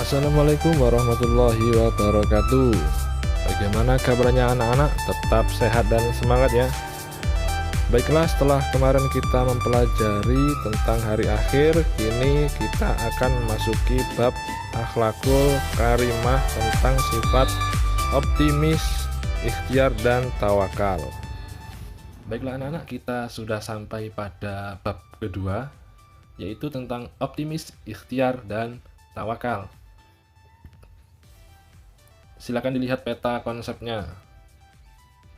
Assalamualaikum warahmatullahi wabarakatuh. Bagaimana kabarnya anak-anak? Tetap sehat dan semangat ya. Baiklah, setelah kemarin kita mempelajari tentang hari akhir, kini kita akan memasuki bab akhlakul karimah tentang sifat optimis, ikhtiar, dan tawakal. Baiklah anak-anak, kita sudah sampai pada bab kedua, yaitu tentang optimis, ikhtiar, dan tawakal. Silakan dilihat peta konsepnya.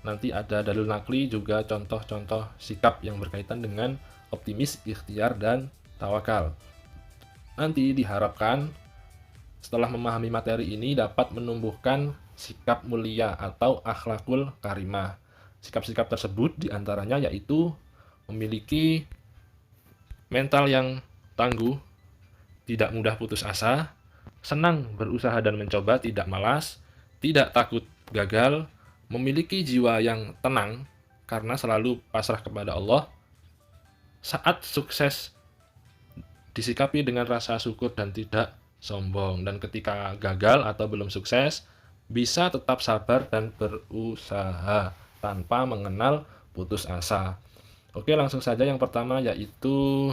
Nanti ada dalil nakli, juga contoh-contoh sikap yang berkaitan dengan optimis, ikhtiar, dan tawakal. Nanti diharapkan setelah memahami materi ini dapat menumbuhkan sikap mulia atau akhlakul karimah. Sikap-sikap tersebut diantaranya yaitu memiliki mental yang tangguh, tidak mudah putus asa, senang berusaha dan mencoba, tidak malas, tidak takut gagal, memiliki jiwa yang tenang karena selalu pasrah kepada Allah, saat sukses disikapi dengan rasa syukur dan tidak sombong, dan ketika gagal atau belum sukses bisa tetap sabar dan berusaha tanpa mengenal putus asa. Oke, langsung saja yang pertama yaitu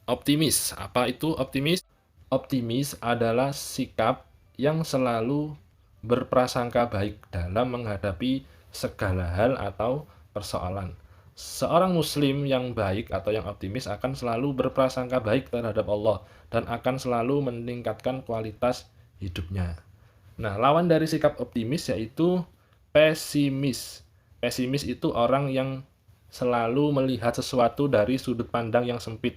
optimis. Apa itu optimis? Optimis adalah sikap yang selalu berprasangka baik dalam menghadapi segala hal atau persoalan. Seorang muslim yang baik atau yang optimis akan selalu berprasangka baik terhadap Allah dan akan selalu meningkatkan kualitas hidupnya. Nah, lawan dari sikap optimis yaitu pesimis. Pesimis itu orang yang selalu melihat sesuatu dari sudut pandang yang sempit.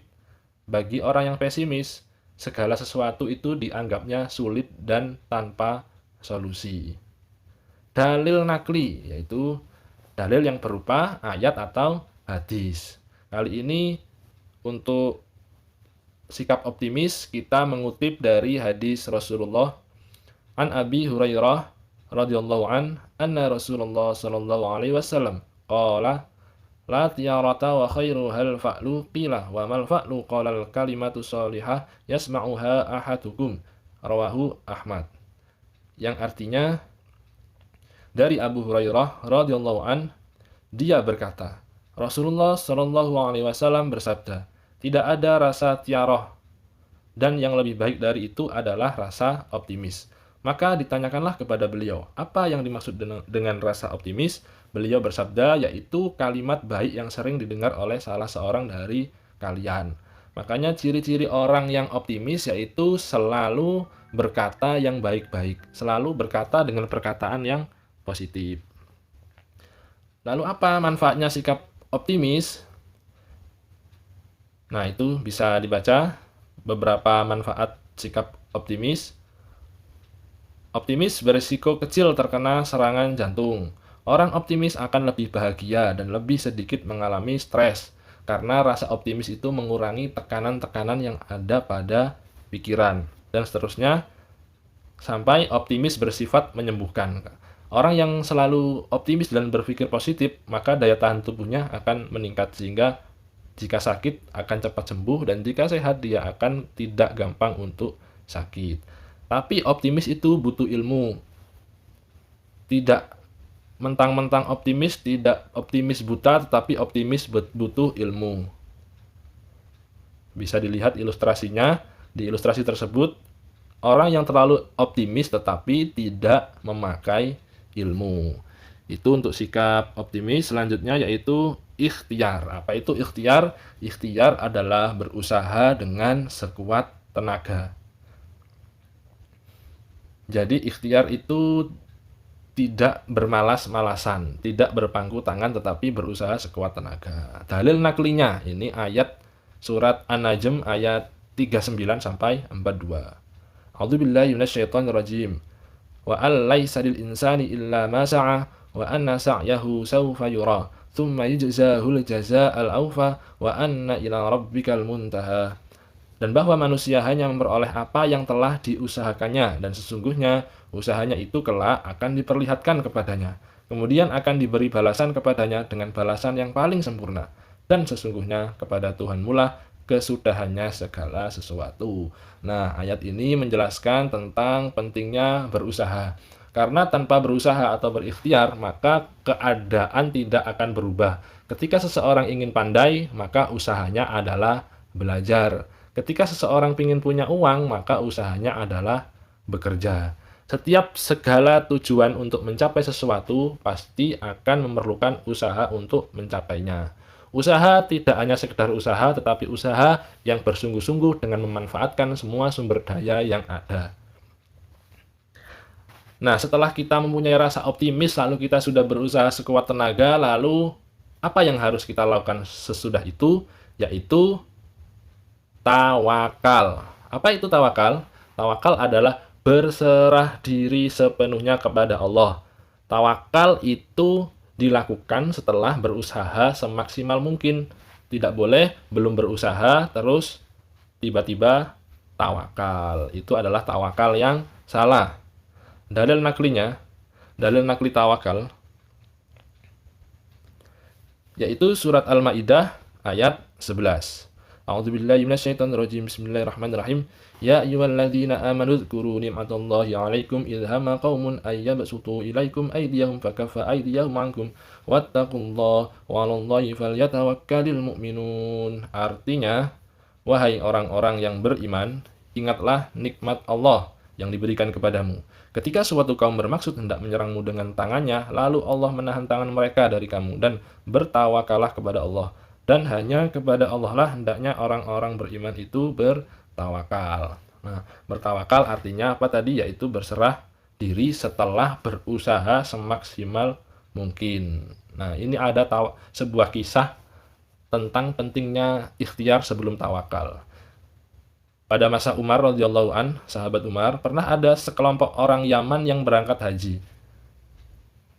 Bagi orang yang pesimis, segala sesuatu itu dianggapnya sulit dan tanpa solusi. Dalil nakli yaitu dalil yang berupa ayat atau hadis. Kali ini untuk sikap optimis kita mengutip dari hadis Rasulullah an Abi Hurairah radhiyallahu anna Rasulullah sallallahu alaihi wasallam qala la tiyarata wa khairu hal fa'lu qila wa mal fa'lu qala al kalimatu shalihah yasma'uha ahadukum, rawahu Ahmad. Yang artinya dari Abu Hurairah radhiyallahu an, dia berkata, Rasulullah shallallahu alaihi wasallam bersabda, tidak ada rasa tiarah dan yang lebih baik dari itu adalah rasa optimis. Maka ditanyakanlah kepada beliau, apa yang dimaksud dengan rasa optimis? Beliau bersabda, yaitu kalimat baik yang sering didengar oleh salah seorang dari kalian. Makanya ciri-ciri orang yang optimis yaitu selalu berkata yang baik-baik, selalu berkata dengan perkataan yang positif. Lalu apa manfaatnya sikap optimis? Nah, itu bisa dibaca beberapa manfaat sikap optimis. Optimis berisiko kecil terkena serangan jantung. Orang optimis akan lebih bahagia dan lebih sedikit mengalami stres, karena rasa optimis itu mengurangi tekanan-tekanan yang ada pada pikiran, dan seterusnya, sampai optimis bersifat menyembuhkan. Orang yang selalu optimis dan berpikir positif, maka daya tahan tubuhnya akan meningkat, sehingga jika sakit akan cepat sembuh, dan jika sehat dia akan tidak gampang untuk sakit. Tapi optimis itu butuh ilmu. Tidak mentang-mentang optimis, tidak optimis buta, tetapi optimis butuh ilmu. Bisa dilihat ilustrasinya. Di ilustrasi tersebut, orang yang terlalu optimis tetapi tidak memakai ilmu. Itu untuk sikap optimis. Selanjutnya yaitu ikhtiar. Apa itu ikhtiar? Ikhtiar adalah berusaha dengan sekuat tenaga. Jadi ikhtiar itu tidak bermalas-malasan, tidak berpangku tangan, tetapi berusaha sekuat tenaga. Dalil naklinya, ini ayat surat An-Najm ayat 39 sampai 42. A'udzubillahi minasyaitonirrajim. Wa allaysa lil insani illa ma sa'a wa anna sa'yahu sawfa yura thumma yujzahul jazaa'al awfa wa anna ila rabbikal muntaha. Dan bahwa manusia hanya memperoleh apa yang telah diusahakannya, dan sesungguhnya usahanya itu kelak akan diperlihatkan kepadanya. Kemudian akan diberi balasan kepadanya dengan balasan yang paling sempurna. Dan sesungguhnya kepada Tuhanmu lah kesudahannya segala sesuatu. Nah, ayat ini menjelaskan tentang pentingnya berusaha. Karena tanpa berusaha atau berikhtiar, maka keadaan tidak akan berubah. Ketika seseorang ingin pandai, maka usahanya adalah belajar. Ketika seseorang ingin punya uang, maka usahanya adalah bekerja. Setiap segala tujuan untuk mencapai sesuatu pasti akan memerlukan usaha untuk mencapainya. Usaha tidak hanya sekedar usaha, tetapi usaha yang bersungguh-sungguh dengan memanfaatkan semua sumber daya yang ada. Nah, setelah kita mempunyai rasa optimis, lalu kita sudah berusaha sekuat tenaga, lalu apa yang harus kita lakukan sesudah itu? Yaitu tawakal. Apa itu tawakal? Tawakal adalah berserah diri sepenuhnya kepada Allah. Tawakal itu dilakukan setelah berusaha semaksimal mungkin. Tidak boleh belum berusaha terus tiba-tiba tawakal. Itu adalah tawakal yang salah. Dalil naklinya, dalil nakli tawakal, yaitu surat Al-Maidah ayat 11. A'udzubillahi minasyaitonirrajim. Bismillahirrahmanirrahim. Ya ayyuhalladzina amanu dzkuru ni'matallahi 'alaikum idh hamma qaumun ay yabsutu ilaikum aydiyahum fakaffa aydiyahum 'ankum wattaqullaha wa'alallahi falyatawakkalul mu'minun. Artinya, wahai orang-orang yang beriman, ingatlah nikmat Allah yang diberikan kepadamu. Ketika suatu kaum bermaksud hendak menyerangmu dengan tangannya, lalu Allah menahan tangan mereka dari kamu, dan bertawakallah kepada Allah. Dan hanya kepada Allah lah hendaknya orang-orang beriman itu bertawakal. Nah, bertawakal artinya apa tadi? Yaitu berserah diri setelah berusaha semaksimal mungkin. Nah, ini ada sebuah kisah tentang pentingnya ikhtiar sebelum tawakal. Pada masa Umar radhiyallahu an, sahabat Umar, pernah ada sekelompok orang Yaman yang berangkat haji.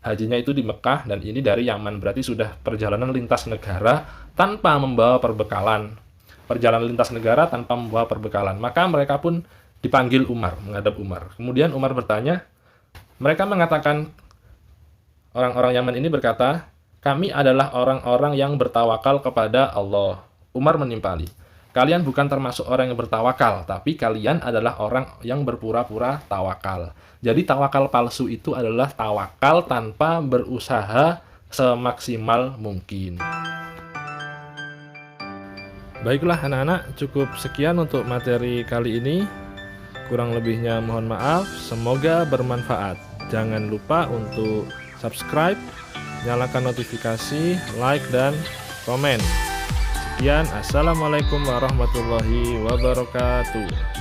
Hajinya itu di Mekah, dan ini dari Yaman, berarti sudah perjalanan lintas negara tanpa membawa perbekalan. Perjalanan lintas negara tanpa membawa perbekalan. Maka mereka pun dipanggil Umar, menghadap Umar. Kemudian Umar bertanya, mereka mengatakan, orang-orang Yaman ini berkata, kami adalah orang-orang yang bertawakal kepada Allah. Umar menimpali, kalian bukan termasuk orang yang bertawakal, tapi kalian adalah orang yang berpura-pura tawakal. Jadi tawakal palsu itu adalah tawakal tanpa berusaha semaksimal mungkin. Baiklah anak-anak, cukup sekian untuk materi kali ini. Kurang lebihnya mohon maaf, semoga bermanfaat. Jangan lupa untuk subscribe, nyalakan notifikasi, like, dan komen. Sekian, assalamualaikum warahmatullahi wabarakatuh.